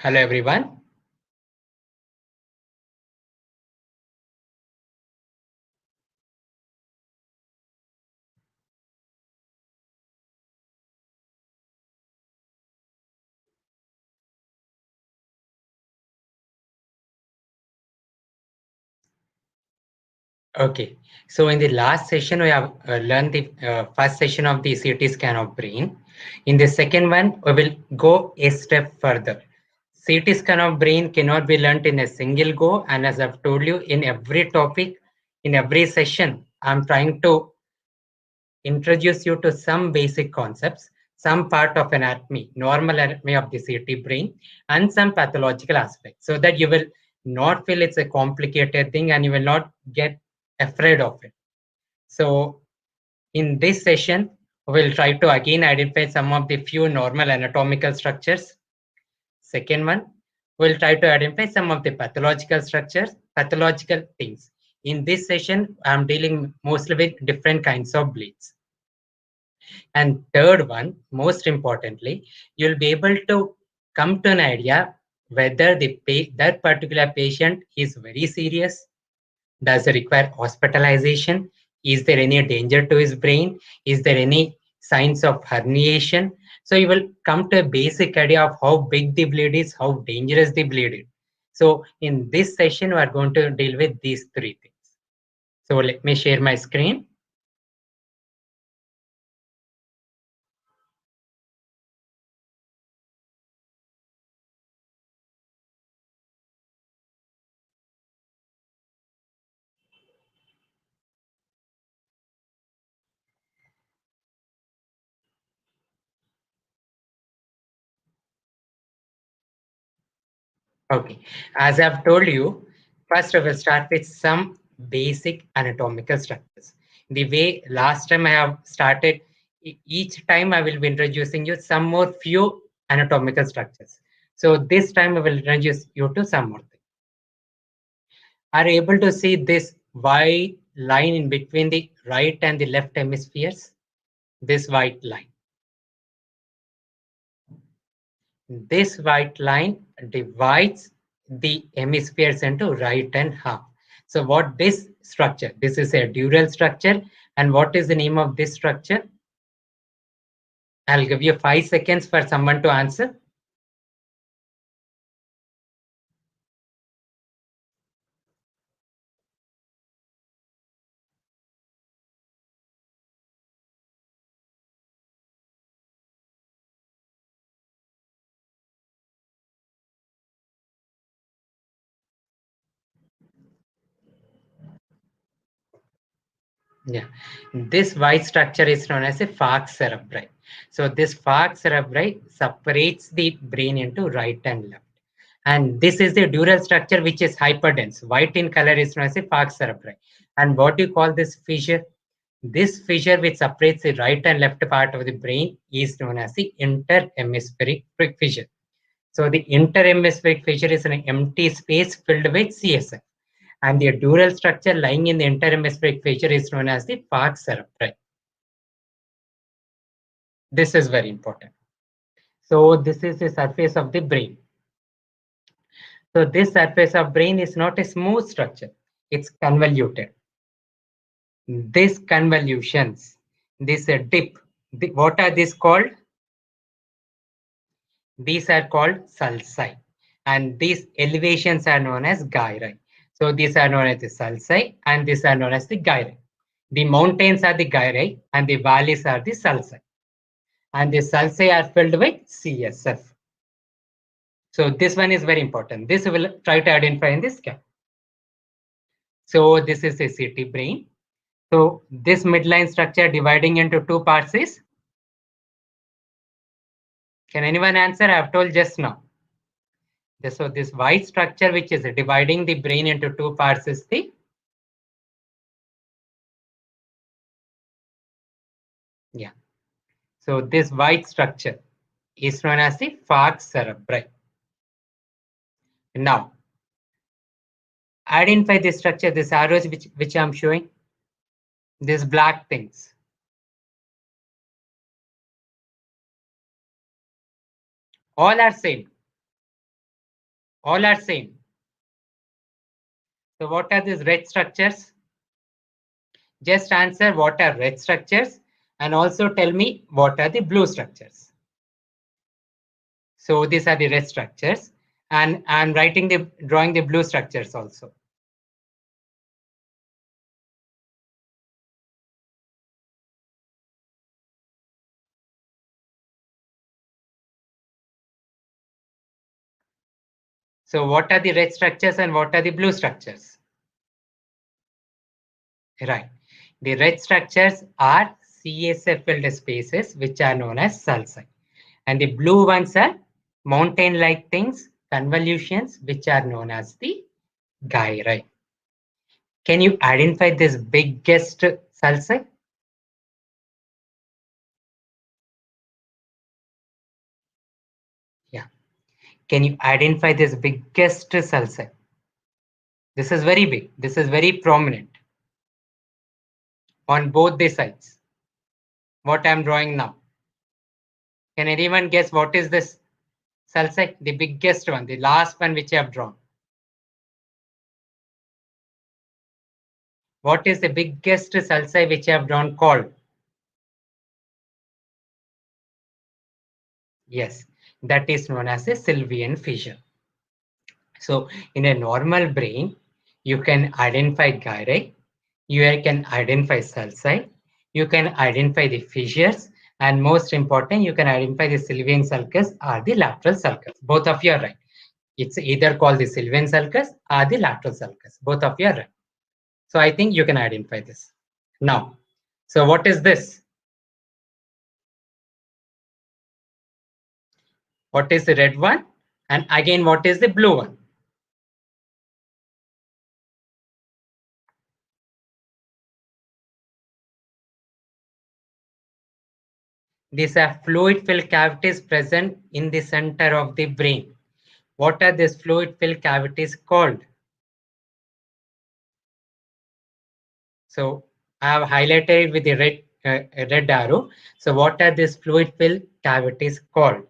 Hello everyone. Okay, so in the last session we have learned the first session of the CT scan of brain. In the second one we will go a step further. CT scan of brain cannot be learned in a single go, and as I've told you, in every topic, in every session, I'm trying to introduce you to some basic concepts, some part of anatomy, normal anatomy of the CT brain, and some pathological aspects, so that you will not feel it's a complicated thing and you will not get afraid of it. So in this session, we'll try to again identify some of the few normal anatomical structures. Second one, we'll try to identify some of the pathological structures, pathological things. In this session, I'm dealing mostly with different kinds of bleeds. And third one, most importantly, you'll be able to come to an idea whether that particular patient is very serious. Does it require hospitalization? Is there any danger to his brain? Is there any signs of herniation? So you will come to a basic idea of how big the bleed is, how dangerous the bleed is. So in this session, we are going to deal with these three things. So let me share my screen. Okay, as I've told you, first I will start with some basic anatomical structures. The way last time I have started, each time I will be introducing you some more few anatomical structures. So this time I will introduce you to some more things. Are you able to see this white line in between the right and the left hemispheres? This white line. This white line divides the hemispheres into right and half. So what this structure? This is a dural structure. And what is the name of this structure? I'll give you 5 seconds for someone to answer. Yeah, this white structure is known as a falx cerebri. So this falx cerebri separates the brain into right and left. And this is the dural structure which is hyperdense. White in color is known as a falx cerebri. And what do you call this fissure? This fissure which separates the right and left part of the brain is known as the interhemispheric fissure. So the interhemispheric fissure is an empty space filled with CSF. And the dural structure lying in the interhemispheric fissure is known as the falx cerebri. This is very important. So this is the surface of the brain. So this surface of brain is not a smooth structure. It's convoluted. These convolutions, this dip, what are these called? These are called sulci. And these elevations are known as gyri. So these are known as the sulci and these are known as the gyri. The mountains are the gyri and the valleys are the sulci. And the sulci are filled with CSF. So this one is very important. This we will try to identify in this scan. So this is a CT brain. So this midline structure dividing into two parts is, can anyone answer? I have told just now. So this white structure which is dividing the brain into two parts is the, yeah. So this white structure is known as the falx cerebri. Now, identify this structure, this arrows which I'm showing, these black things. All are same. All are same. So what are these red structures? Just answer what are red structures and also tell me what are the blue structures. So these are the red structures and I'm drawing the blue structures also. So what are the red structures and what are the blue structures? Right. The red structures are CSF filled spaces which are known as sulci. And the blue ones are mountain-like things, convolutions, which are known as the gyri. Can you identify this biggest sulci? Yeah. Can you identify this biggest sulci? This is very big. This is very prominent on both the sides. What I'm drawing now. Can anyone guess what is this sulci? The biggest one, the last one which I have drawn. What is the biggest sulci which I have drawn called? Yes, that is known as a Sylvian fissure. So in a normal brain, you can identify gyri, you can identify sulci, you can identify the fissures, and most important, you can identify the Sylvian sulcus or the lateral sulcus. Both of you are right. It's either called the Sylvian sulcus or the lateral sulcus. Both of you are right. So I think you can identify this. Now, so what is this? What is the red one? And again, what is the blue one? These are fluid-filled cavities present in the center of the brain. What are these fluid-filled cavities called? So I have highlighted it with the red arrow. So what are these fluid-filled cavities called?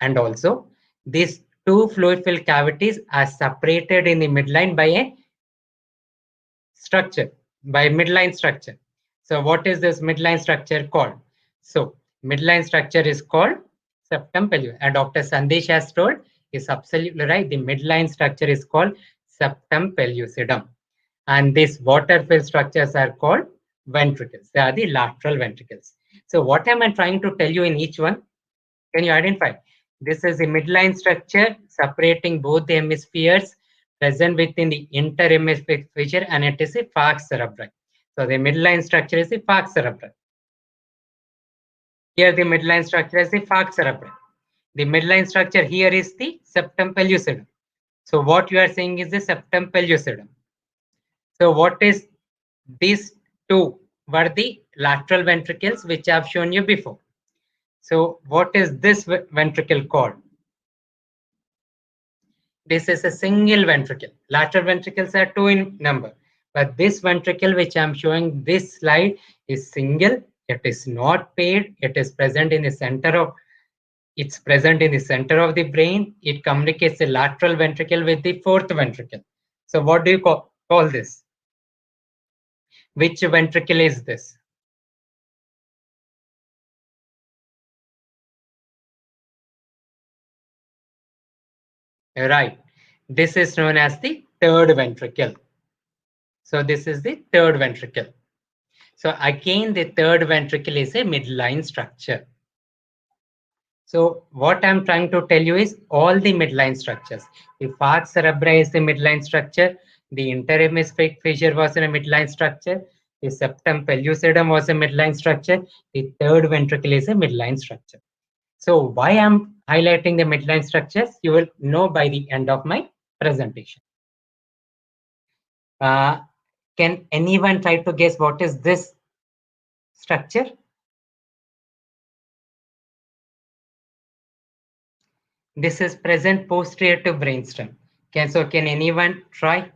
And also, these two fluid-filled cavities are separated in the midline by a structure, by midline structure. So what is this midline structure called? So midline structure is called septum pellucidum. And Dr. Sandesh has told is absolutely right. The midline structure is called septum pellucidum. And these water-filled structures are called ventricles. They are the lateral ventricles. So what am I trying to tell you in each one? Can you identify? This is the midline structure separating both the hemispheres present within the interhemispheric fissure, and it is a falx cerebri. So the midline structure is the falx cerebri. Here the midline structure is the falx cerebri. The midline structure here is the septum pellucidum. So what you are saying is the septum pellucidum. So what is these two were the lateral ventricles which I have shown you before. So what is this ventricle called? This is a single ventricle. Lateral ventricles are two in number, but this ventricle which I'm showing this slide is single. It is not paired. It is present in the center of. It's present in the center of the brain. It communicates the lateral ventricle with the fourth ventricle. So what do you call this? Which ventricle is this? Right. This is known as the third ventricle. So this is the third ventricle. So again, the third ventricle is a midline structure. So what I'm trying to tell you is all the midline structures. The falx cerebri is the midline structure. The interhemispheric fissure was in a midline structure. The septum pellucidum was a midline structure. The third ventricle is a midline structure. So why I'm highlighting the midline structures, you will know by the end of my presentation. Can anyone try to guess what is this structure? This is present posterior to brainstem. Can anyone try?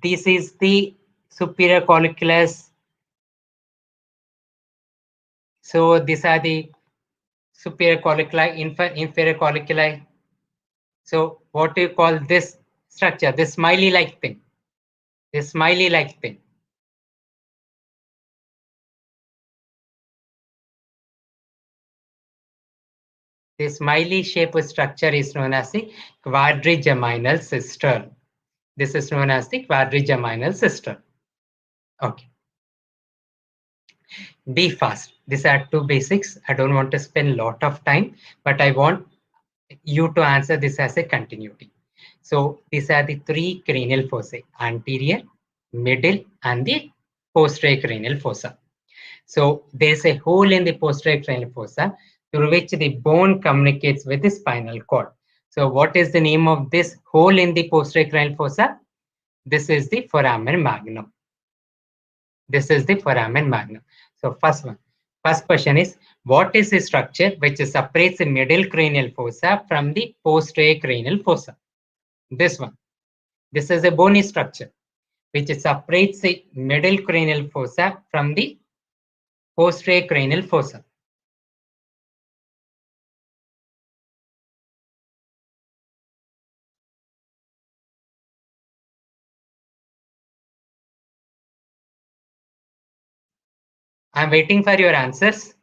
This is the superior colliculus. So these are the superior colliculi, inferior colliculi. So what do you call this structure? This smiley-like thing. This smiley-like thing. This smiley-shaped structure is known as the quadrigeminal cistern. This is known as the quadrigeminal cistern. Okay. Be fast. These are two basics. I don't want to spend a lot of time, but I want you to answer this as a continuity. So these are the three cranial fossa: anterior, middle, and the posterior cranial fossa. So there's a hole in the posterior cranial fossa through which the bone communicates with the spinal cord. So what is the name of this hole in the posterior cranial fossa? This is the foramen magnum. This is the foramen magnum. So first one. First question is, what is the structure which separates the middle cranial fossa from the posterior cranial fossa? This one. This is a bony structure which separates the middle cranial fossa from the posterior cranial fossa. I'm waiting for your answers.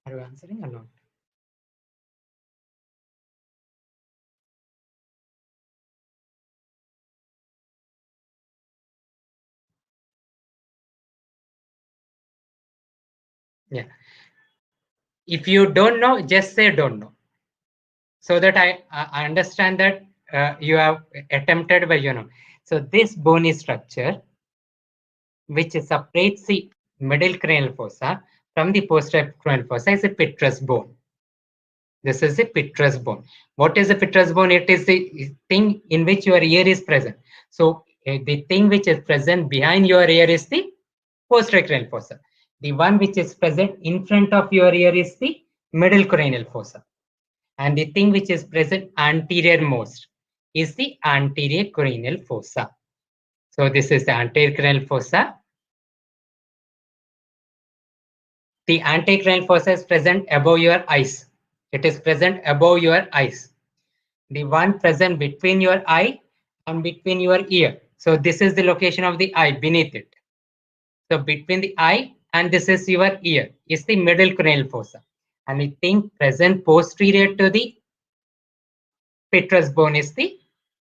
Are you answering or not? Yeah. If you don't know, just say don't know, so that I understand that you have attempted, but you know. So this bony structure, which separates the middle cranial fossa from the posterior cranial fossa, is a petrous bone. This is a petrous bone. What is a petrous bone? It is the thing in which your ear is present. So the thing which is present behind your ear is the posterior cranial fossa. The one which is present in front of your ear is the middle cranial fossa. And the thing which is present anterior most is the anterior cranial fossa. So this is the anterior cranial fossa. The anterior cranial fossa is present above your eyes. It is present above your eyes. The one present between your eye and between your ear. So this is the location of the eye beneath it. So between the eye and this is your ear is the middle cranial fossa. And the thing present posterior to the petrous bone is the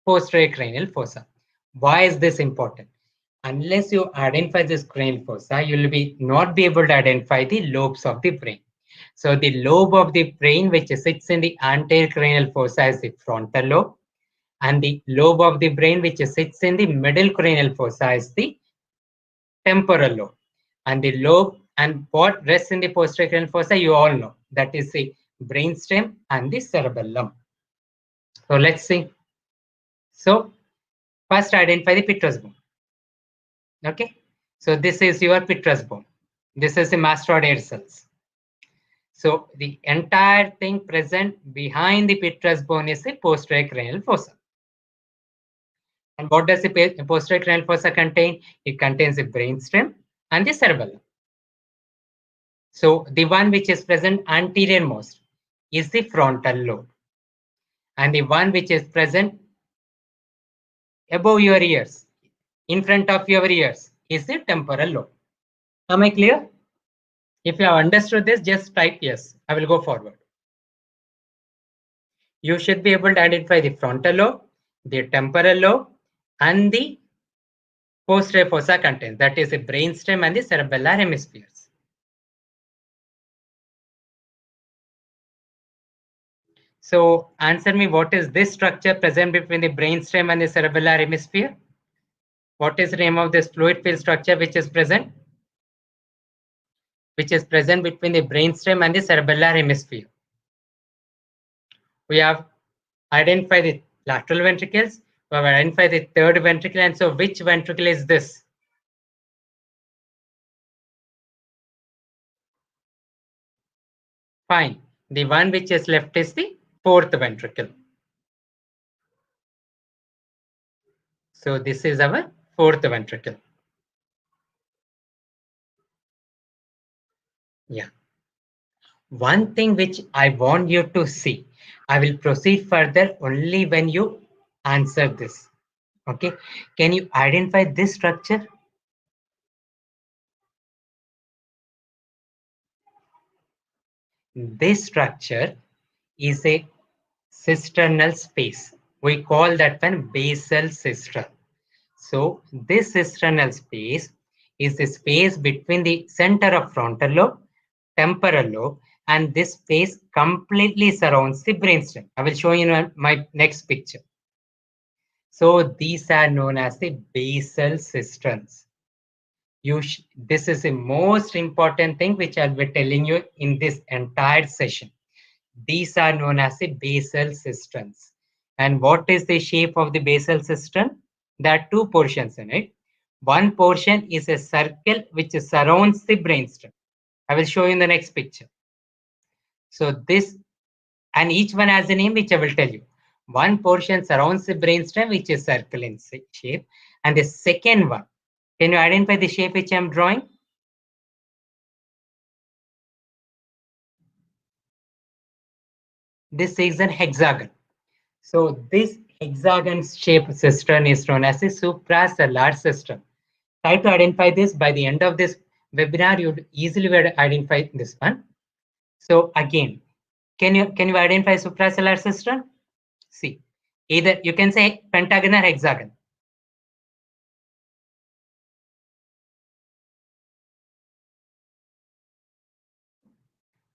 posterior cranial fossa. Why is this important? Unless you identify this cranial fossa, you will not be able to identify the lobes of the brain. So the lobe of the brain which sits in the anterior cranial fossa is the frontal lobe, and the lobe of the brain which sits in the middle cranial fossa is the temporal lobe. And the lobe and what rests in the posterior cranial fossa, you all know, that is the brainstem and the cerebellum. So let's see. So first identify the petrous bone. Okay, so this is your petrous bone. This is the mastoid hair cells. So the entire thing present behind the petrous bone is the posterior cranial fossa. And what does the posterior cranial fossa contain? It contains the brainstem and the cerebellum. So the one which is present anterior most is the frontal lobe. And the one which is present above your ears, in front of your ears, is the temporal lobe. Am I clear? If you have understood this, just type yes. I will go forward. You should be able to identify the frontal lobe, the temporal lobe, and the posterior fossa contents. That is the brainstem and the cerebellar hemispheres. So answer me, what is this structure present between the brainstem and the cerebellar hemisphere? What is the name of this fluid filled structure which is present? Which is present between the brainstem and the cerebellar hemisphere. We have identified the lateral ventricles, we have identified the third ventricle, and so which ventricle is this? Fine. The one which is left is the fourth ventricle. So this is our fourth ventricle. Yeah. One thing which I want you to see, I will proceed further only when you answer this. Okay. Can you identify this structure? This structure is a cisternal space. We call that one basal cistern. So this cisternal space is the space between the center of frontal lobe, temporal lobe, and this space completely surrounds the brainstem. I will show you in my next picture. So these are known as the basal cisterns. This is the most important thing which I'll be telling you in this entire session. These are known as the basal cisterns. And what is the shape of the basal cistern? There are two portions in it. One portion is a circle which surrounds the brainstem. I will show you in the next picture. So this, and each one has a name which I will tell you. One portion surrounds the brainstem which is circle in shape. And the second one, can you identify the shape which I am drawing? This is an hexagon. So this hexagon shaped cistern is known as a supracellular cistern. Try to identify this. By the end of this webinar, you'd easily be able to identify this one. So again, can you identify supracellular cistern? See, either you can say pentagon or hexagon.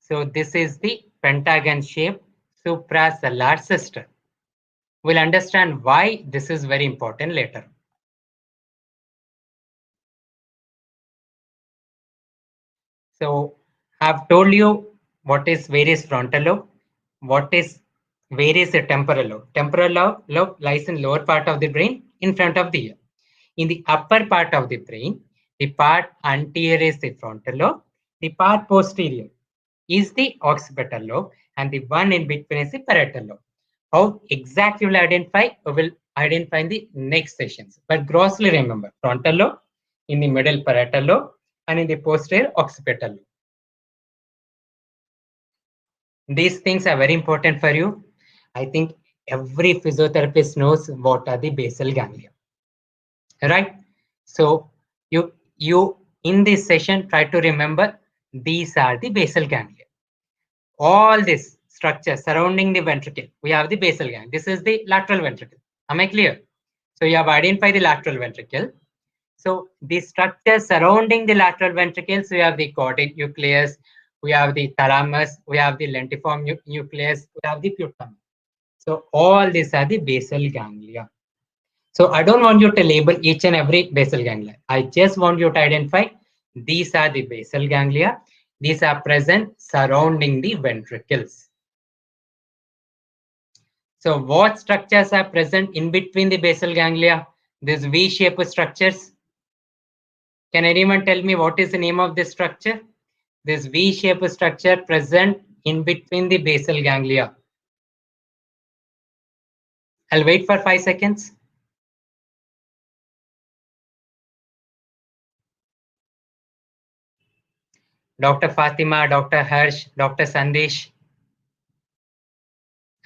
So this is the pentagon shaped supracellular cistern. We'll understand why this is very important later. So I've told you what is varus frontal lobe, what is varus temporal lobe. Temporal lobe lies in lower part of the brain in front of the ear. In the upper part of the brain, the part anterior is the frontal lobe, the part posterior is the occipital lobe, and the one in between is the parietal lobe. How exactly will identify? We will identify in the next sessions. But grossly remember, frontal lobe, in the middle parietal lobe, and in the posterior occipital lobe. These things are very important for you. I think every physiotherapist knows what are the basal ganglia, right? So you in this session try to remember these are the basal ganglia. All this structure surrounding the ventricle, we have the basal ganglia. This is the lateral ventricle. Am I clear? So you have identified the lateral ventricle. So the structure surrounding the lateral ventricles, we have the caudate nucleus, we have the thalamus, we have the lentiform nucleus, we have the putamen. So all these are the basal ganglia. So I don't want you to label each and every basal ganglia. I just want you to identify these are the basal ganglia. These are present surrounding the ventricles. So what structures are present in between the basal ganglia? These V-shaped structures. Can anyone tell me what is the name of this structure? This V-shaped structure present in between the basal ganglia. I'll wait for 5 seconds. Dr. Fatima, Dr. Harsh, Dr. Sandesh.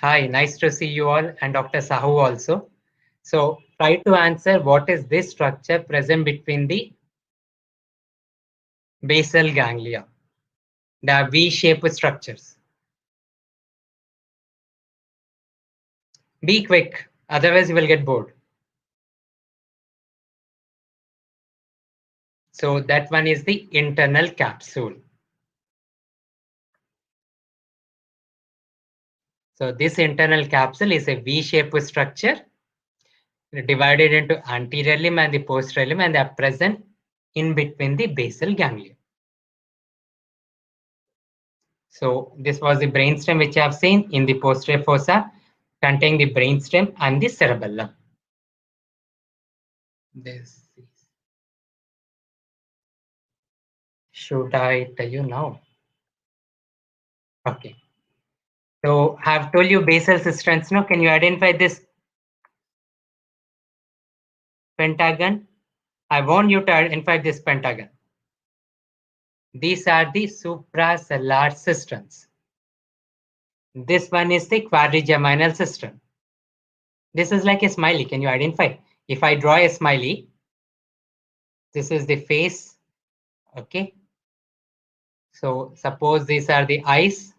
Hi, nice to see you all, and Dr. Sahu also. So try to answer what is this structure present between the basal ganglia, the V-shaped structures. Be quick, otherwise you will get bored. So that one is the internal capsule. So this internal capsule is a V-shaped structure divided into anterior limb and the posterior limb, and they are present in between the basal ganglia. So this was the brainstem which I have seen in the posterior fossa containing the brainstem and the cerebellum. This is, should I tell you now? Okay. So I have told you basal cisterns. Now, can you identify this pentagon? I want you to identify this pentagon. These are the supracellular cisterns. This one is the quadrigeminal cistern. This is like a smiley. Can you identify? If I draw a smiley, this is the face. Okay. So suppose these are the eyes.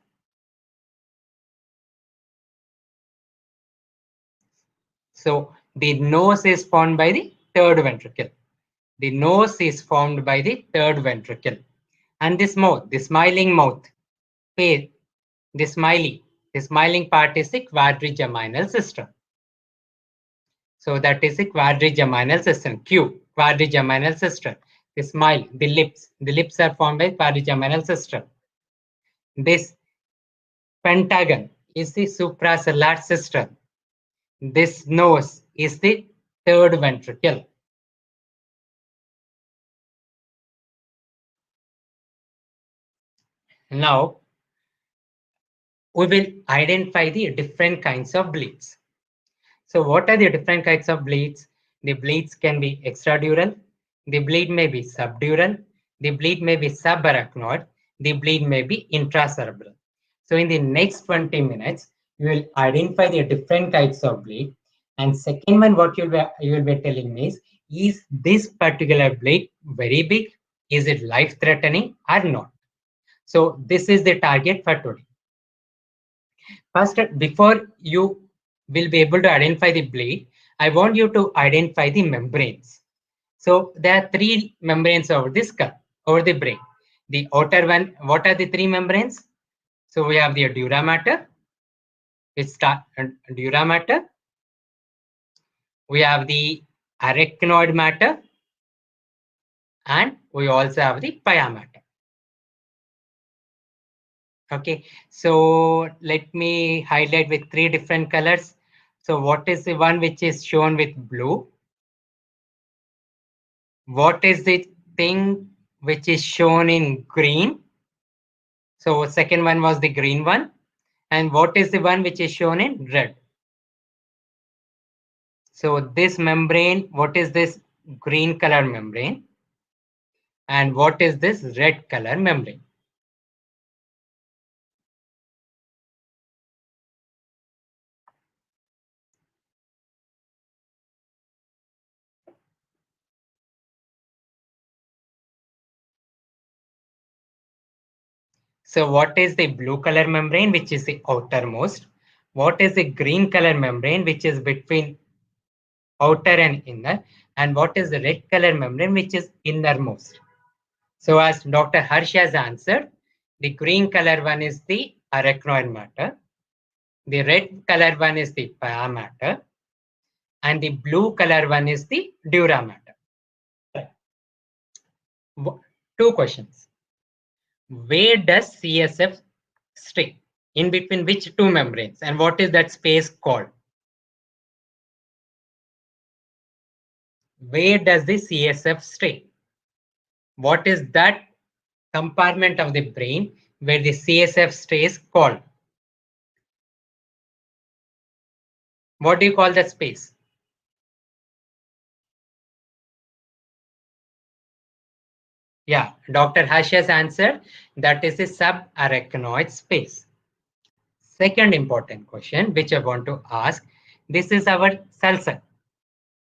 So the nose is formed by the third ventricle. The nose is formed by the third ventricle. And this mouth, the smiling mouth, face, the smiling part is the quadrigeminal cistern. So that is the quadrigeminal cistern. Q, quadrigeminal cistern. The smile, the lips are formed by quadrigeminal cistern. This pentagon is the supracellular cistern. This nose is the third ventricle. Now, we will identify the different kinds of bleeds. So what are the different kinds of bleeds? The bleeds can be extradural, the bleed may be subdural, the bleed may be subarachnoid, the bleed may be intracerebral. So in the next 20 minutes, you will identify the different types of bleed. And second one, what you will be telling me is this particular bleed very big? Is it life-threatening or not? So this is the target for today. First, before you will be able to identify the bleed, I want you to identify the membranes. So there are three membranes over the skull, over the brain. The outer one, what are the three membranes? So we have the dura mater, dura mater. We have the arachnoid matter, and we also have the pia mater. Okay, so let me highlight with three different colors. So what is the one which is shown with blue? What is the thing which is shown in green? So second one was the green one. And what is the one which is shown in red? So this membrane, what is this green color membrane? And what is this red color membrane? So what is the blue color membrane, which is the outermost? What is the green color membrane, which is between outer and inner? And what is the red color membrane, which is innermost? So as Dr. Harsh has answered, the green color one is the arachnoid matter. The red color one is the pia mater. And the blue color one is the dura mater. Two questions. Where does CSF stay? In between which two membranes? And what is that space called? Where does the CSF stay? What is that compartment of the brain where the CSF stays called? What do you call that space? Yeah, Dr. Harsh has answered. That is the subarachnoid space. Second important question which I want to ask. This is our sulci.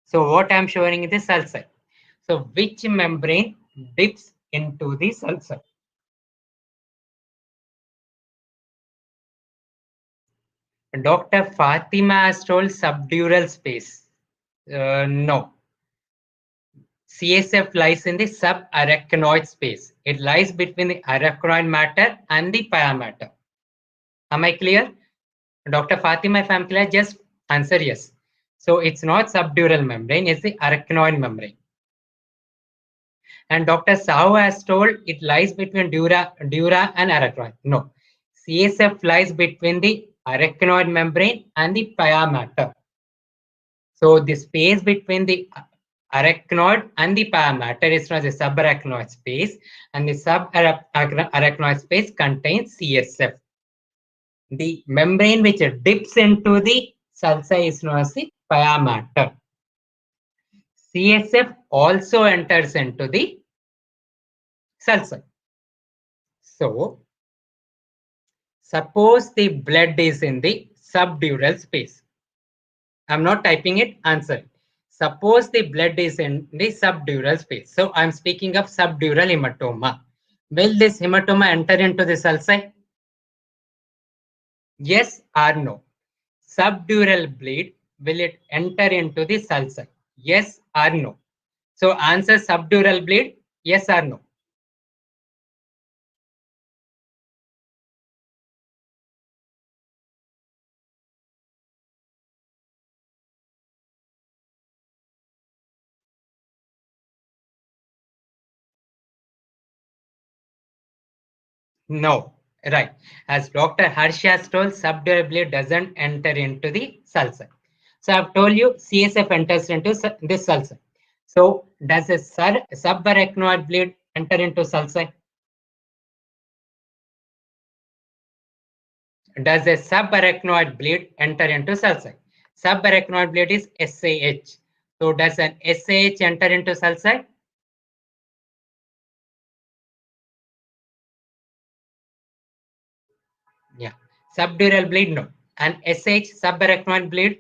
So what I'm showing is the sulci. So which membrane dips into the sulci? Dr. Fatima has told subdural space. No. CSF lies in the subarachnoid space. It lies between the arachnoid matter and the pia mater. Am I clear? Dr. Fatima, if I'm clear, just answer yes. So it's not subdural membrane, it's the arachnoid membrane. And Dr. Sahu has told it lies between dura and arachnoid. No. CSF lies between the arachnoid membrane and the pia mater. So the space between the arachnoid and the pia mater is known as the subarachnoid space, and the subarachnoid space contains CSF. The membrane which dips into the sulci is known as the pia mater. CSF also enters into the sulci. So suppose the blood is in the subdural space. I'm not typing it, answer. Suppose the blood is in the subdural space. So I'm speaking of subdural hematoma. Will this hematoma enter into the sulci? Yes or no? Subdural bleed, will it enter into the sulci? Yes or no? So answer subdural bleed, yes or no? No, right. As Dr. Harsh has told, subdural bleed doesn't enter into the sulci. So I've told you CSF enters into this sulci. So does a subarachnoid bleed enter into sulci? Does a subarachnoid bleed enter into sulci? Subarachnoid bleed is SAH. So does an SAH enter into sulci? Yeah. Subdural bleed, no. And SH, subarachnoid bleed,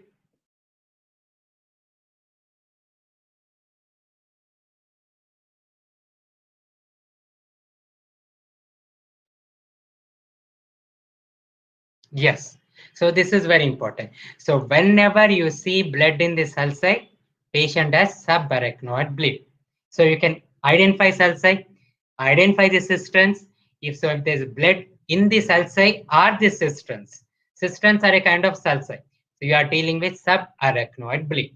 yes. So this is very important. So whenever you see blood in the sulci, patient has subarachnoid bleed. So you can identify sulci, identify the cisterns. If there's blood in the sulci or the cisterns. Cisterns are a kind of sulci. So you are dealing with subarachnoid bleed.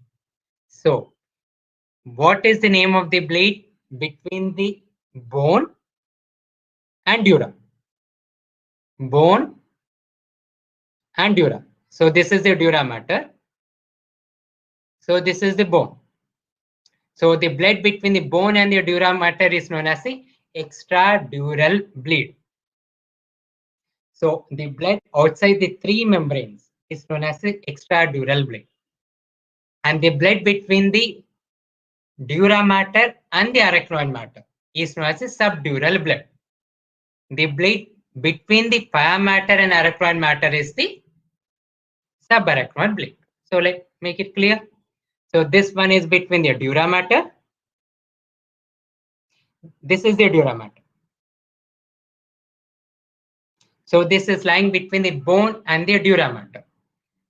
So what is the name of the bleed between the bone and dura? Bone and dura. So this is the dura mater. So this is the bone. So the blood between the bone and the dura mater is known as the extradural bleed. So the blood outside the three membranes is known as the extradural bleed. And the blood between the dura mater and the arachnoid mater is known as the subdural blood. The blood between the pia mater and arachnoid mater is the subarachnoid bleed. So let's make it clear. So this one is between the dura mater. This is the dura mater. So this is lying between the bone and the dura mater.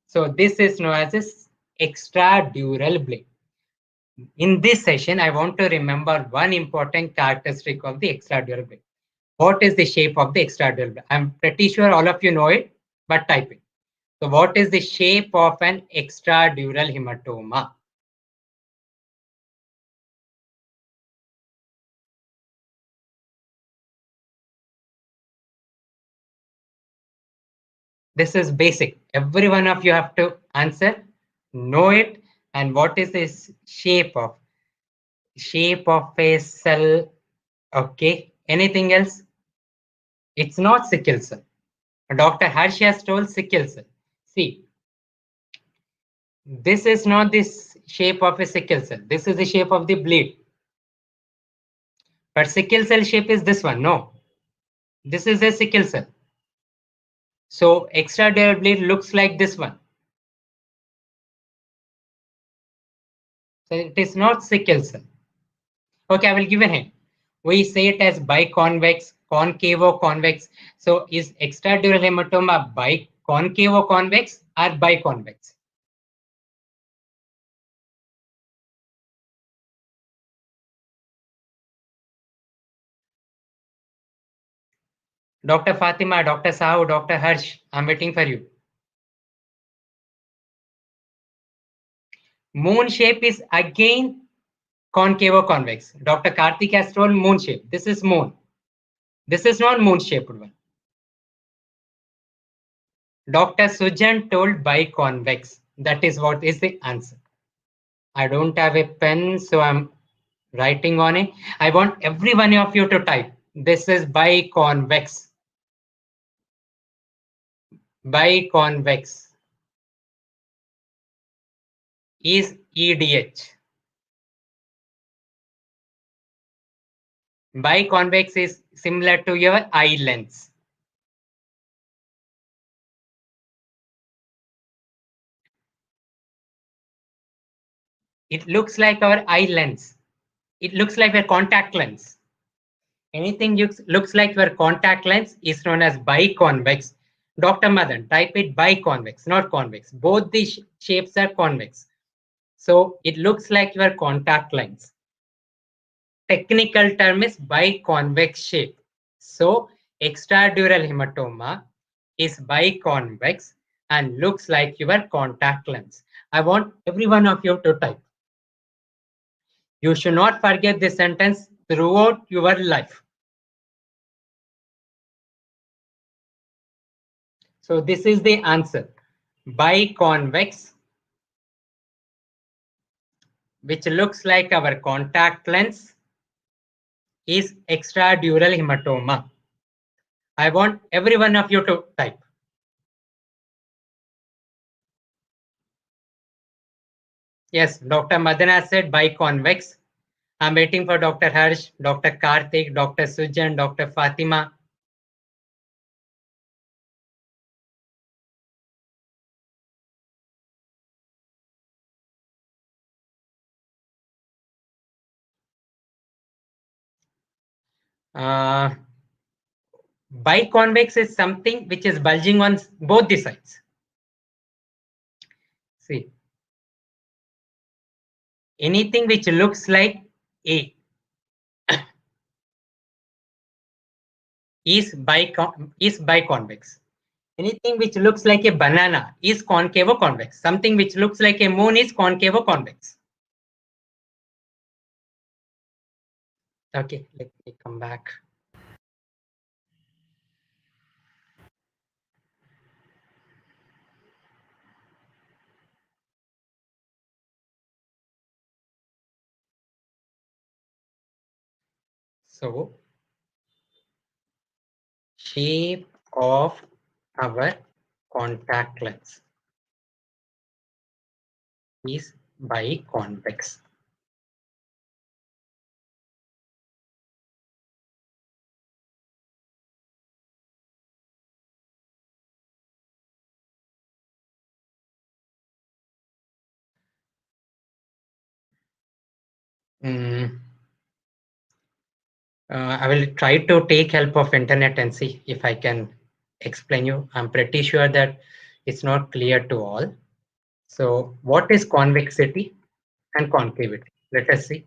So this is known as this extradural bleed. In this session, I want to remember one important characteristic of the extradural bleed. What is the shape of the extradural bleed? I'm pretty sure all of you know it, but type it. So what is the shape of an extradural hematoma? This is basic. Every one of you have to answer, know it, and what is this shape of? Shape of a cell. Okay. Anything else? It's not sickle cell. Dr. Harsh has told sickle cell. See, this is not this shape of a sickle cell. This is the shape of the bleed. But sickle cell shape is this one. No, this is a sickle cell. So extradural bleed looks like this one. So it is not sickle cell. Okay, I will give a hint. We say it as biconvex, concavo-convex. So is extradural hematoma biconcavo-convex or biconvex? Dr. Fatima, Dr. Sahu, Dr. Harsh, I'm waiting for you. Moon shape is again concavo-convex. Dr. Karthik has told moon shape. This is moon. This is not moon shaped one. Dr. Sujan told biconvex. That is what is the answer. I don't have a pen, so I'm writing on it. I want every one of you to type. This is biconvex. Biconvex is EDH. Biconvex is similar to your eye lens. It looks like our eye lens. It looks like a contact lens. Anything looks like your contact lens is known as biconvex. Dr. Madan, type it biconvex, not convex. Both the shapes are convex. So it looks like your contact lens. Technical term is biconvex shape. So extradural hematoma is biconvex and looks like your contact lens. I want every one of you to type. You should not forget this sentence throughout your life. So this is the answer. Biconvex, which looks like our contact lens, is extradural hematoma. I want every one of you to type. Yes, Dr. Madana said biconvex. I'm waiting for Dr. Harsh, Dr. Karthik, Dr. Sujan, Dr. Fatima. Uh, Biconvex is something which is bulging on both the sides. See, anything which looks like A is biconvex. Anything which looks like a banana is concave or convex. Something which looks like a moon is concave or convex. Okay, let me come back. So, shape of our contact lens is biconvex. Mm, I will try to take help of internet and see if I can explain you. I'm pretty sure that it's not clear to all. So what is convexity and concavity? Let us see.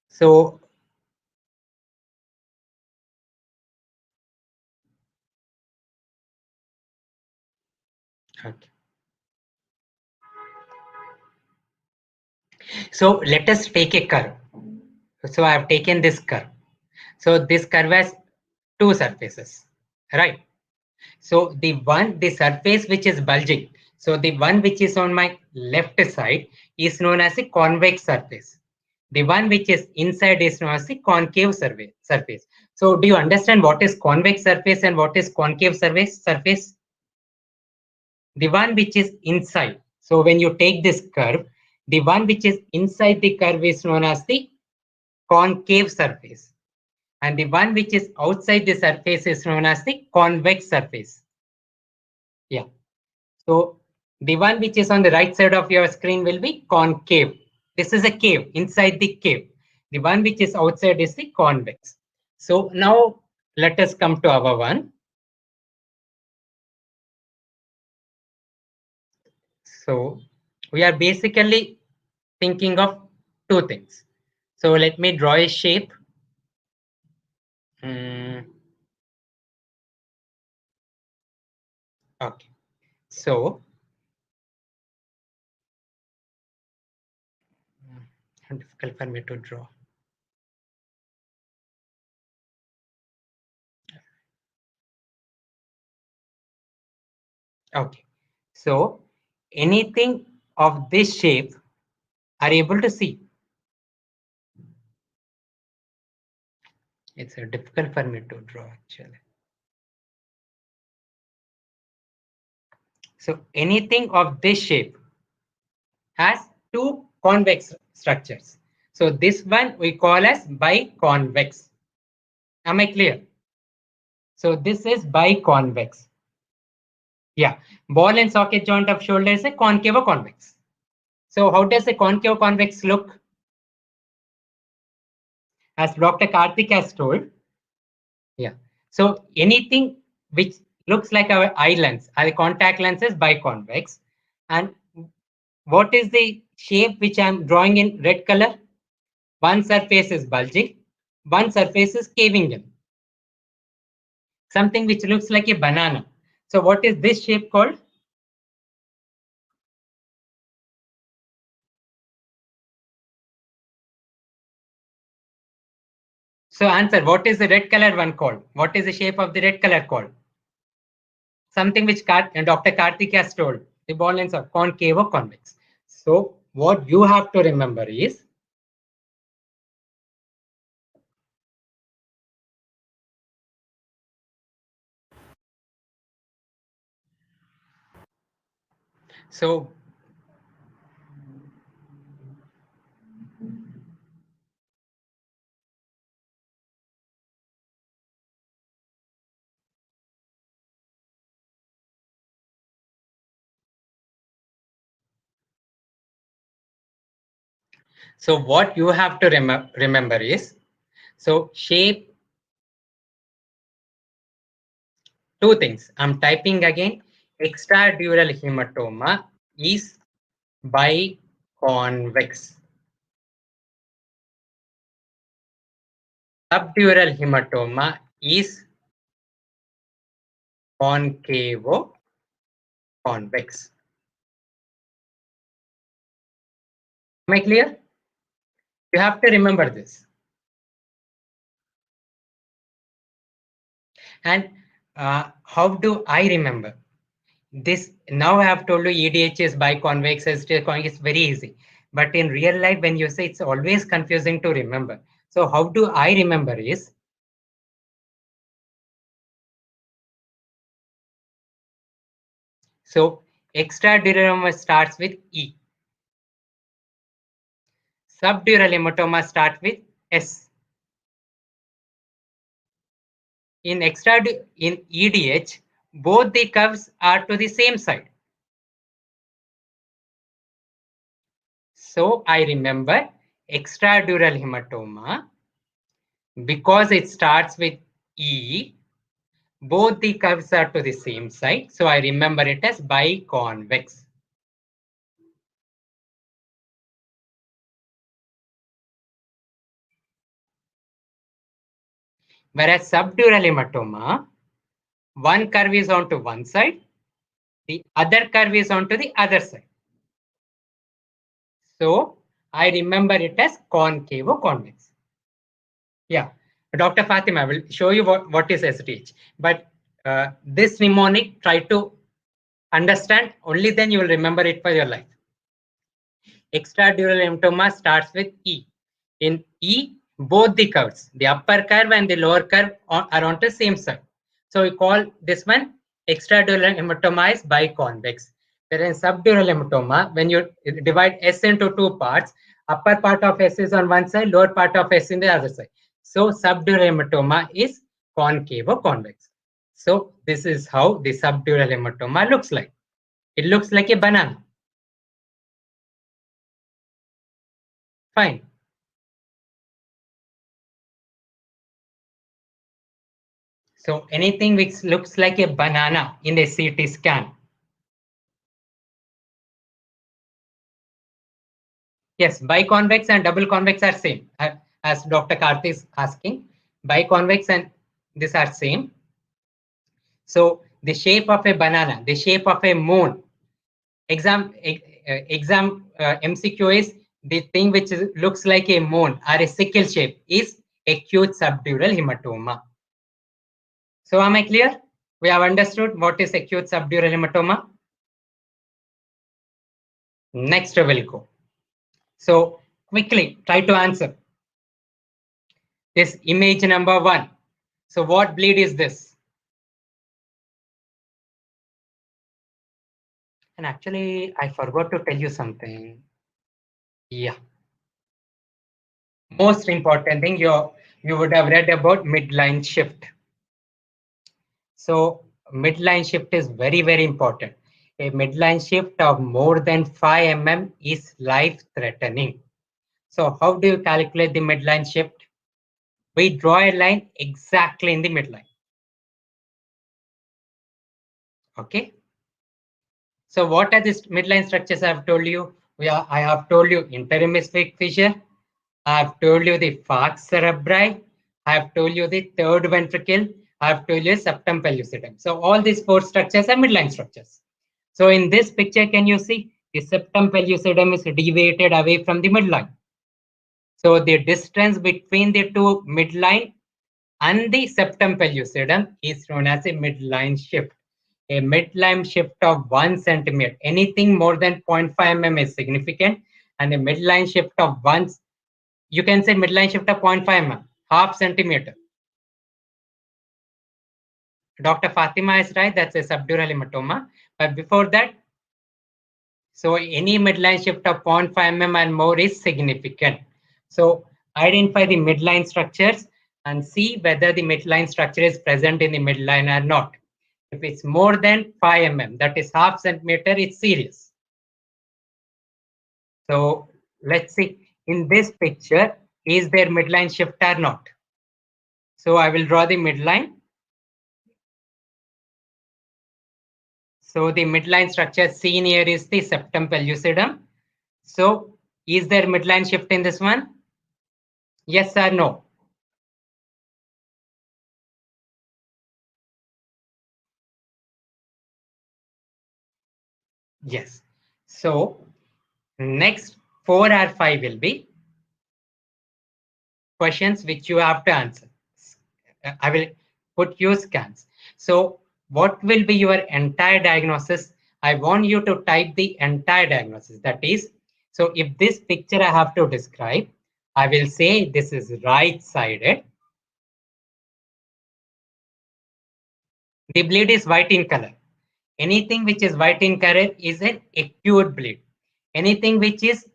So okay. So let us take a curve. So I have taken this curve. So this curve has two surfaces, right? So the surface which is bulging, so the one which is on my left side is known as a convex surface. The one which is inside is known as the concave surface. So do you understand what is convex surface and what is concave surface? The one which is inside. So when you take this curve, the one which is inside the curve is known as the concave surface. And the one which is outside the surface is known as the convex surface. Yeah. So the one which is on the right side of your screen will be concave. This is a cave, inside the cave. The one which is outside is the convex. So now let us come to our one. So we are basically thinking of two things. So let me draw a shape. Okay. So difficult for me to draw. Okay. So anything of this shape are able to see. It's difficult for me to draw actually. So anything of this shape has two convex structures. So this one we call as biconvex. Am I clear? So this is biconvex. Yeah, ball and socket joint of shoulder is a concave or convex. So how does a concave or convex look? As Dr. Karthik has told, yeah. So anything which looks like our eye lens, our contact lens is biconvex. And what is the shape which I'm drawing in red color? One surface is bulging, one surface is caving in. Something which looks like a banana. So what is this shape called? So answer, what is the red color one called? What is the shape of the red color called? Something which Dr. Karthik has told. The ball lens are concave or convex. So what you have to remember is, so what you have to remember is, so shape, two things. I'm typing again. Extradural hematoma is biconvex. Subdural hematoma is concavo-convex. Am I clear? You have to remember this. And how do I remember? This now I have told you EDH is biconvex, ST convex, it's very easy. But in real life, when you say, it's always confusing to remember. So how do I remember is, so extradural hematoma starts with E. Subdural hematoma starts with S. In EDH, both the curves are to the same side. So I remember extradural hematoma, because it starts with E, both the curves are to the same side. So I remember it as biconvex. Whereas subdural hematoma, one curve is onto one side, the other curve is onto the other side. So I remember it as concave or convex. Yeah, Dr. Fatima will show you what is SDH. But this mnemonic, try to understand, only then you will remember it for your life. Extradural hematoma starts with E. In E, both the curves, the upper curve and the lower curve are on the same side. So we call this one extradural hematoma is biconvex. Whereas subdural hematoma, when you divide S into two parts, upper part of S is on one side, lower part of S in the other side. So subdural hematoma is concave or convex. So this is how the subdural hematoma looks like. It looks like a banana. Fine. So anything which looks like a banana in a CT scan. Yes, biconvex and double convex are same. As Dr. Karthi is asking, biconvex and these are same. So the shape of a banana, the shape of a moon. Exam MCQ is the thing which looks like a moon or a sickle shape is acute subdural hematoma. So am I clear? We have understood what is acute subdural hematoma. Next we will go. So quickly try to answer this image number 1. So what bleed is this? And actually, I forgot to tell you something. Yeah. Most important thing, you would have read about midline shift. So midline shift is very, very important. A midline shift of more than 5 mm is life threatening. So how do you calculate the midline shift? We draw a line exactly in the midline. Okay. So what are these midline structures I have told you? I have told you interhemispheric fissure. I have told you the falx cerebri. I have told you the third ventricle. I have told you septum pellucidum. So all these four structures are midline structures. So in this picture, can you see the septum pellucidum is deviated away from the midline. So the distance between the two midline and the septum pellucidum is known as a midline shift. A midline shift of 1 centimeter, anything more than 0.5 mm is significant, and a midline shift of 1, you can say midline shift of 0.5 mm, half centimeter. Dr. Fatima is right, that's a subdural hematoma. But before that, so any midline shift of 0.5 mm and more is significant. So identify the midline structures and see whether the midline structure is present in the midline or not. If it's more than 5 mm, that is half centimeter, it's serious. So let's see in this picture, is there midline shift or not? So I will draw the midline. So the midline structure seen here is the septum pellucidum. So is there midline shift in this one? Yes or no? Yes. So next 4 or 5 will be questions which you have to answer. I will put you scans. So what will be your entire diagnosis? I want you to type the entire diagnosis. That is, so if this picture I have to describe, I will say this is right-sided. The bleed is white in color. Anything which is white in color is an acute bleed. Anything which is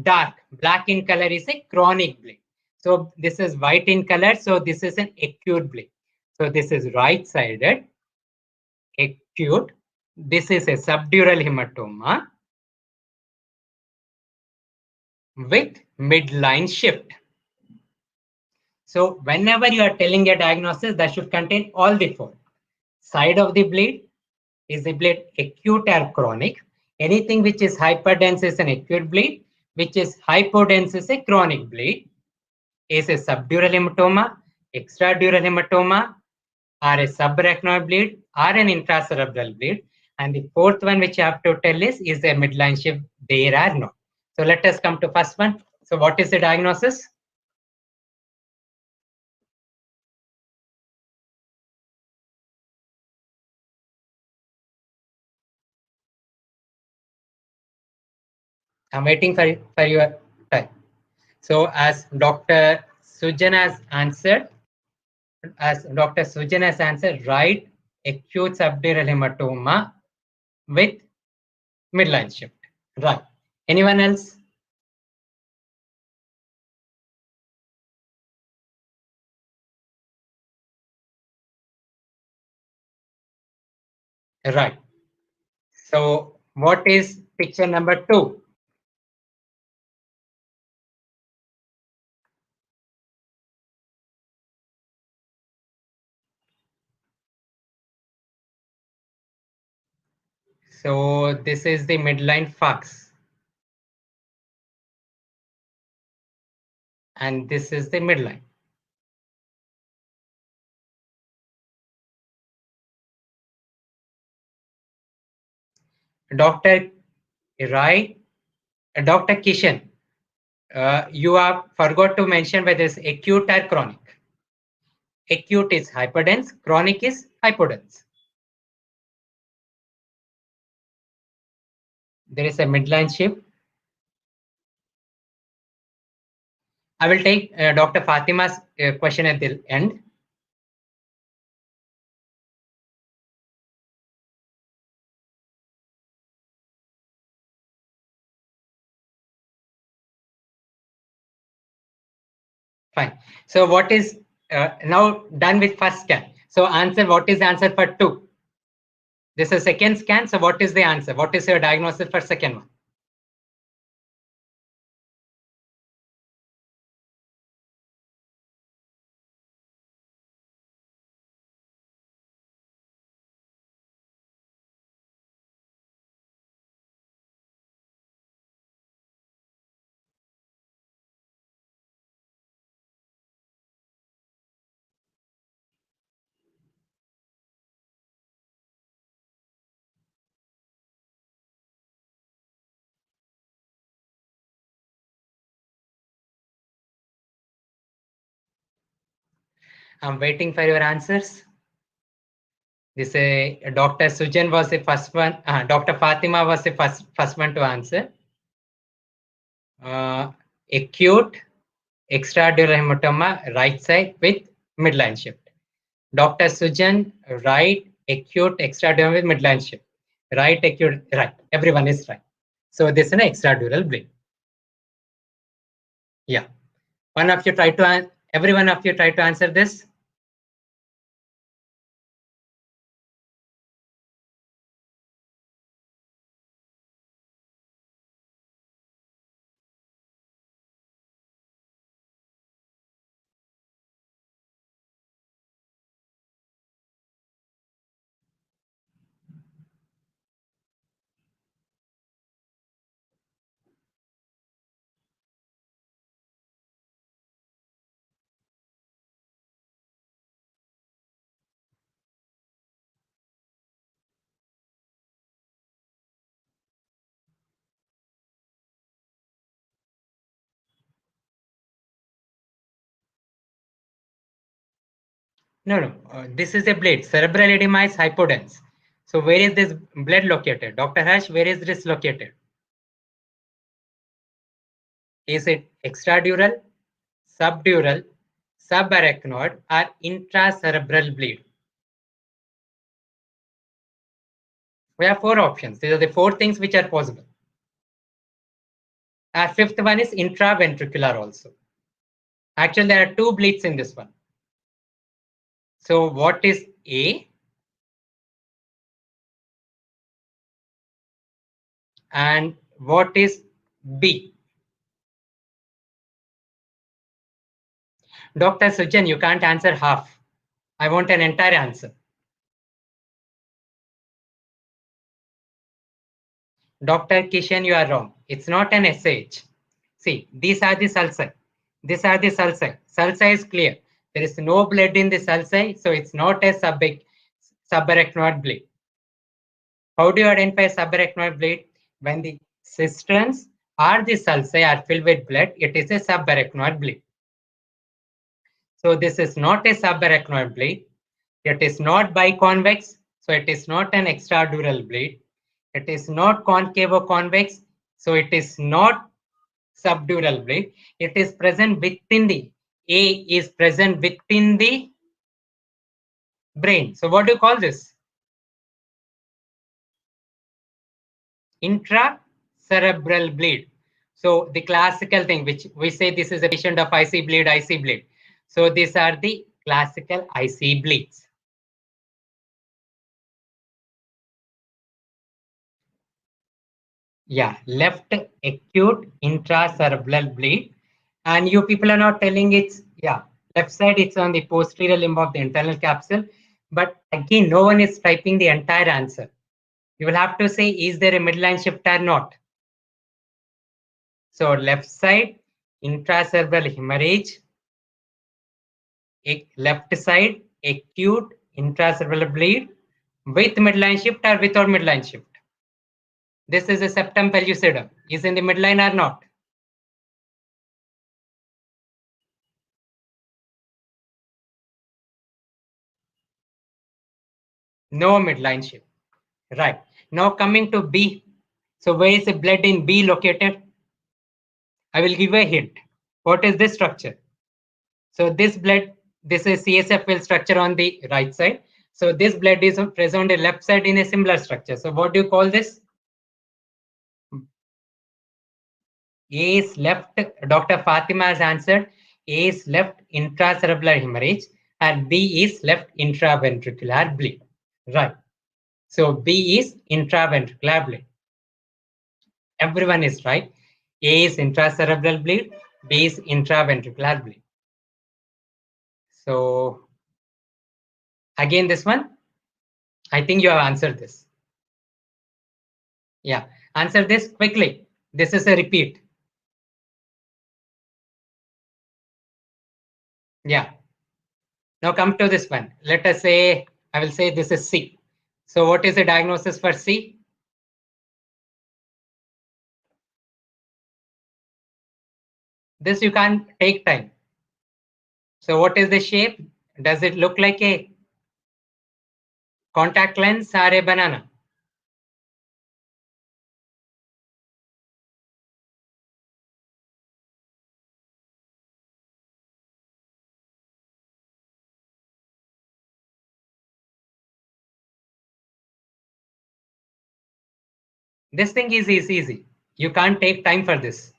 dark, black in color is a chronic bleed. So this is white in color, so this is an acute bleed. So this is right-sided, acute. This is a subdural hematoma with midline shift. So whenever you are telling a diagnosis, that should contain all the four. Side of the bleed, is the bleed acute or chronic? Anything which is hyperdense is an acute bleed, which is hypodense is a chronic bleed. Is a subdural hematoma, extradural hematoma, or a subarachnoid bleed, or an intracerebral bleed. And the fourth one which you have to tell is a midline shift there or not. So let us come to first one. So what is the diagnosis? I'm waiting for your time. So as Dr. Sujan has answered, right acute subdural hematoma with midline shift. Right. Anyone else? Right. So what is picture number 2? So this is the midline falx. And this is the midline. Dr. Right, Dr. Kishan, you have forgot to mention whether it's acute or chronic. Acute is hyperdense, chronic is hypodense. There is a midline shift. I will take Dr. Fatima's question at the end. Fine. So what is now done with first scan? So answer, what is the answer for 2? This is second scan. So what is the answer? What is your diagnosis for second one? I'm waiting for your answers. This Dr. Sujan was the first one. Dr. Fatima was the first one to answer. Acute extradural hematoma, right side with midline shift. Dr. Sujan, right acute extradural with midline shift. Right acute, right. Everyone is right. So this is an extradural bleed. Yeah. One of you try to every one of you try to answer this. No, no. This is a bleed. Cerebral edema is hypodense. So where is this blood located? Dr. Harsh, where is this located? Is it extradural, subdural, subarachnoid, or intracerebral bleed? We have 4 options. These are the 4 things which are possible. Our 5th one is intraventricular also. Actually, there are 2 bleeds in this one. So what is A? And what is B? Dr. Sujan, you can't answer half. I want an entire answer. Dr. Kishan, you are wrong. It's not an SH. See, these are the sulci. These are the sulci. Sulci is clear. There is no blood in the sulci, so it's not a subarachnoid bleed. How do you identify subarachnoid bleed? When the cisterns or the sulci are filled with blood, it is a subarachnoid bleed. So this is not a subarachnoid bleed. It is not biconvex, so it is not an extradural bleed. It is not concavo-convex, so it is not subdural bleed. It is present within the A is present within the brain. So what do you call this? Intracerebral bleed. So the classical thing which we say, this is a patient of IC bleed, IC bleed. So these are the classical IC bleeds. Yeah, left acute intracerebral bleed. And you people are not telling it's, yeah, left side, it's on the posterior limb of the internal capsule. But again, no one is typing the entire answer. You will have to say, is there a midline shift or not? So left side, intracerebral hemorrhage. Left side, acute intracerebral bleed with midline shift or without midline shift. This is a septum pellucidum. Is in the midline or not? No midline shift. Right. Now coming to B. So where is the blood in B located? I will give a hint. What is this structure? So this blood, this is CSF structure on the right side. So this blood is present on the left side in a similar structure. So what do you call this? A is left. Dr. Fatima has answered. A is left intracerebral hemorrhage and B is left intraventricular bleed. Right. So B is intraventricular bleed. Everyone is right. A is intracerebral bleed, B is intraventricular bleed. So again, this one, I think you have answered this. Yeah, answer this quickly. This is a repeat. Yeah. Now come to this one. Let us say, I will say this is C. So what is the diagnosis for C? This you can't take time. So what is the shape? Does it look like a contact lens or a banana? This thing is easy. You can't take time for this.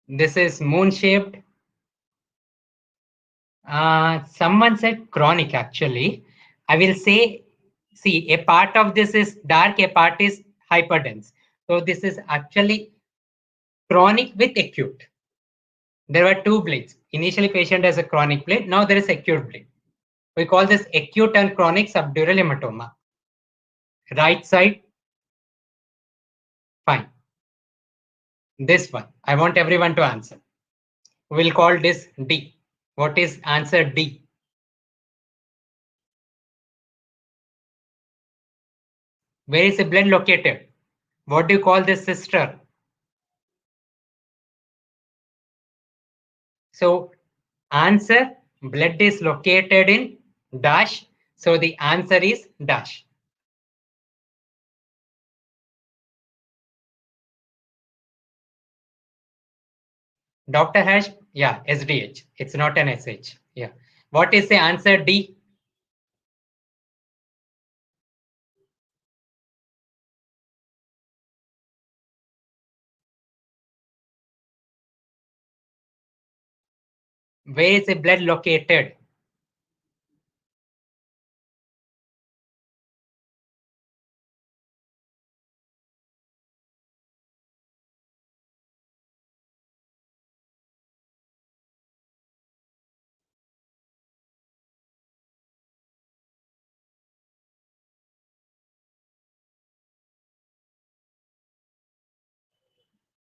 This is moon shaped. Someone said chronic actually. I will say, see, a part of this is dark, a part is hyperdense. So this is actually chronic with acute. There were two bleeds. Initially, patient has a chronic bleed. Now there is acute bleed. We call this acute and chronic subdural hematoma. Right side, fine. This one, I want everyone to answer. We'll call this D. What is answer D? Where is the blood located? What do you call this sister? So answer, blood is located in dash. So the answer is dash. Dr. Hash, yeah, SDH. It's not an SH. Yeah. What is the answer D? Where is the blood located?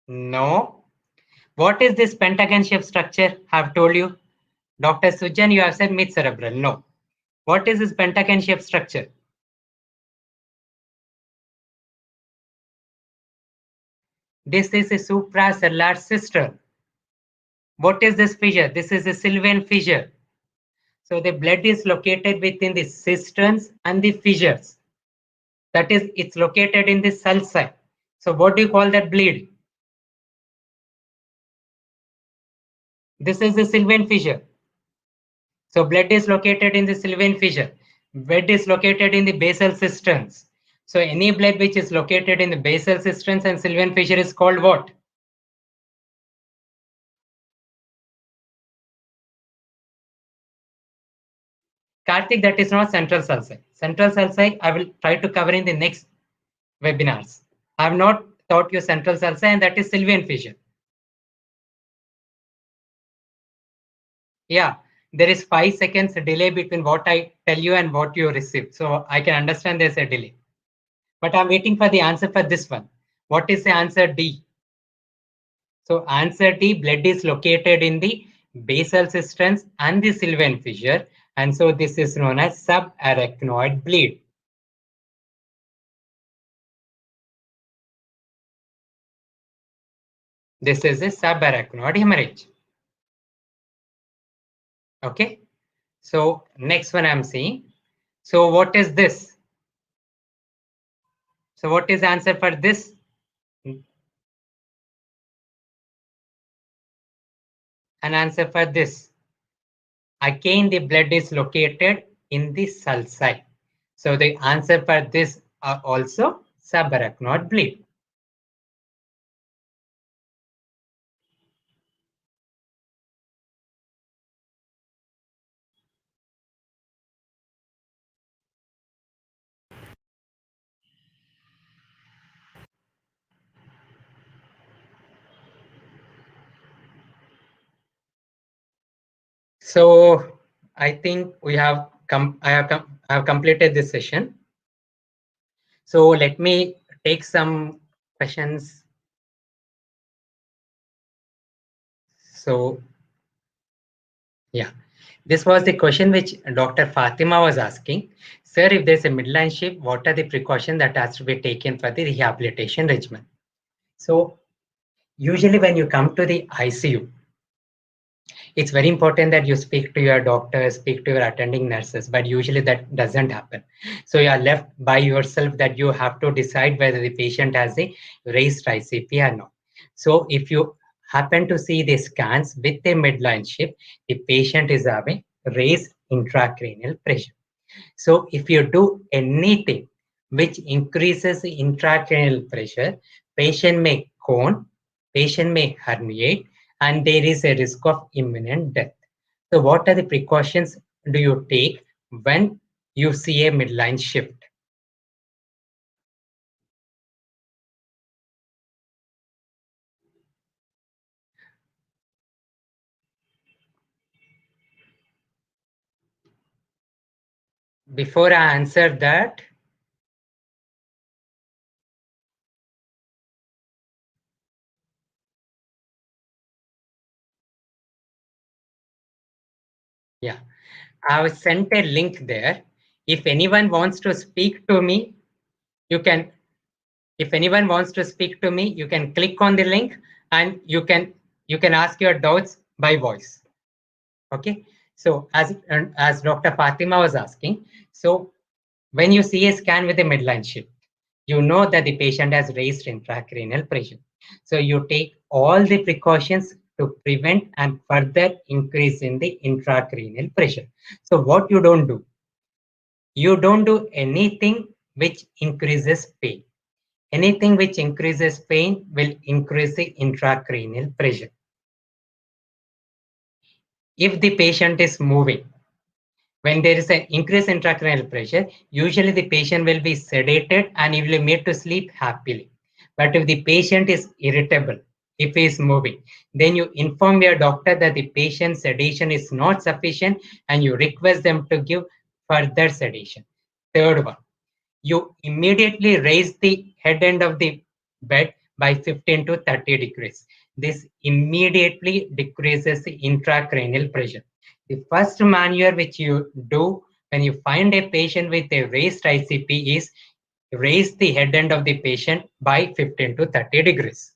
No. What is this pentagon shaped structure? I've told you. Dr. Sujan, you have said mid cerebral. No. What is this pentagon shaped structure? This is a supracellular cistern. What is this fissure? This is a Sylvian fissure. So the blood is located within the cisterns and the fissures. That is, it's located in the sulci. So what do you call that bleed? This is the Sylvian fissure. So blood is located in the Sylvian fissure. Blood is located in the basal cisterns. So any blood which is located in the basal cisterns and Sylvian fissure is called what? Karthik, that is not central sulci. Central sulci, I will try to cover in the next webinars. I have not taught you central sulci, and that is Sylvian fissure. Yeah, there is 5 seconds delay between what I tell you and what you receive. So I can understand there's a delay. But I'm waiting for the answer for this one. What is the answer D? So answer D, blood is located in the basal cisterns and the Sylvian fissure. And so this is known as subarachnoid bleed. This is a subarachnoid hemorrhage. Okay. So next one I'm seeing. So what is this? So what is the answer for this? An answer for this. Again, the blood is located in the sulci. So the answer for this are also subarachnoid bleed. So I think I have completed this session. So let me take some questions. So yeah, this was the question which Dr. Fatima was asking. Sir, if there's a midline shift, what are the precautions that has to be taken for the rehabilitation regimen? So usually when you come to the ICU, it's very important that you speak to your doctor, speak to your attending nurses, but usually that doesn't happen. So you are left by yourself that you have to decide whether the patient has a raised ICP or not. So if you happen to see the scans with a midline shift, the patient is having raised intracranial pressure. So if you do anything which increases the intracranial pressure, patient may cone, patient may herniate, and there is a risk of imminent death. So what are the precautions do you take when you see a midline shift? Before I answer that, yeah, I have sent a link there. If anyone wants to speak to me, you can, if anyone wants to speak to me, you can click on the link and you can ask your doubts by voice. Okay. So as Dr. Fatima was asking, so when you see a scan with a midline shift, you know that the patient has raised intracranial pressure. So you take all the precautions to prevent and further increase in the intracranial pressure. So what you don't do anything which increases pain. Anything which increases pain will increase the intracranial pressure. If the patient is moving, when there is an increase in intracranial pressure, usually the patient will be sedated and he will be made to sleep happily. But if the patient is irritable, if he is moving, then you inform your doctor that the patient's sedation is not sufficient and you request them to give further sedation. Third one, you immediately raise the head end of the bed by 15 to 30 degrees. This immediately decreases the intracranial pressure. The first maneuver which you do when you find a patient with a raised ICP is raise the head end of the patient by 15 to 30 degrees.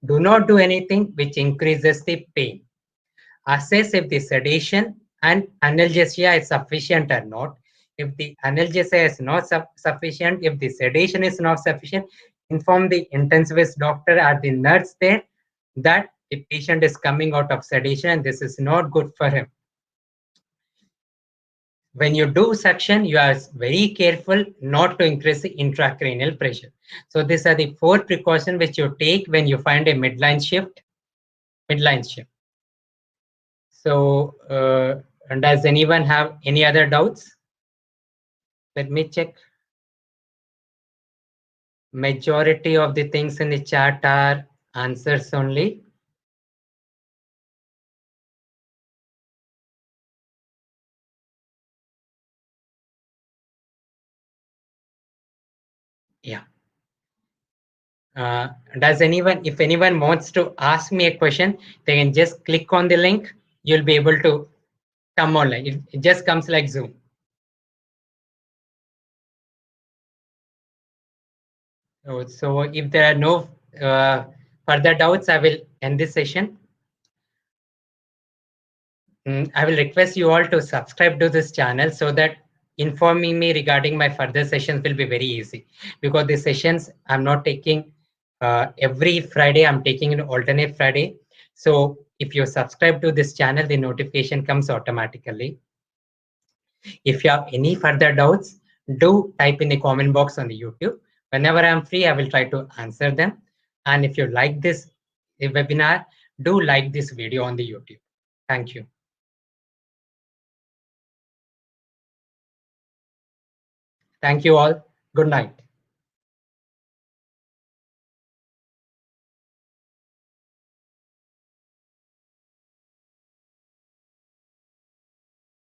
Do not do anything which increases the pain. Assess if the sedation and analgesia is sufficient or not. If the analgesia is not sufficient, if the sedation is not sufficient, inform the intensivist doctor or the nurse there that the patient is coming out of sedation and this is not good for him. When you do suction, you are very careful not to increase the intracranial pressure. So these are the 4 precautions which you take when you find a midline shift. Midline shift. So, does anyone have any other doubts? Let me check. Majority of the things in the chat are answers only. Yeah. Does anyone, if anyone wants to ask me a question, they can just click on the link. You'll be able to come online. It just comes like Zoom. So if there are no further doubts, I will end this session. I will request you all to subscribe to this channel so that informing me regarding my further sessions will be very easy, because the sessions I'm not taking every Friday, I'm taking an alternate Friday. So if you subscribe to this channel, the notification comes automatically. If you have any further doubts, do type in the comment box on the YouTube. Whenever I'm free, I will try to answer them. And if you like this webinar, do like this video on the YouTube. Thank you. Thank you all. Good night.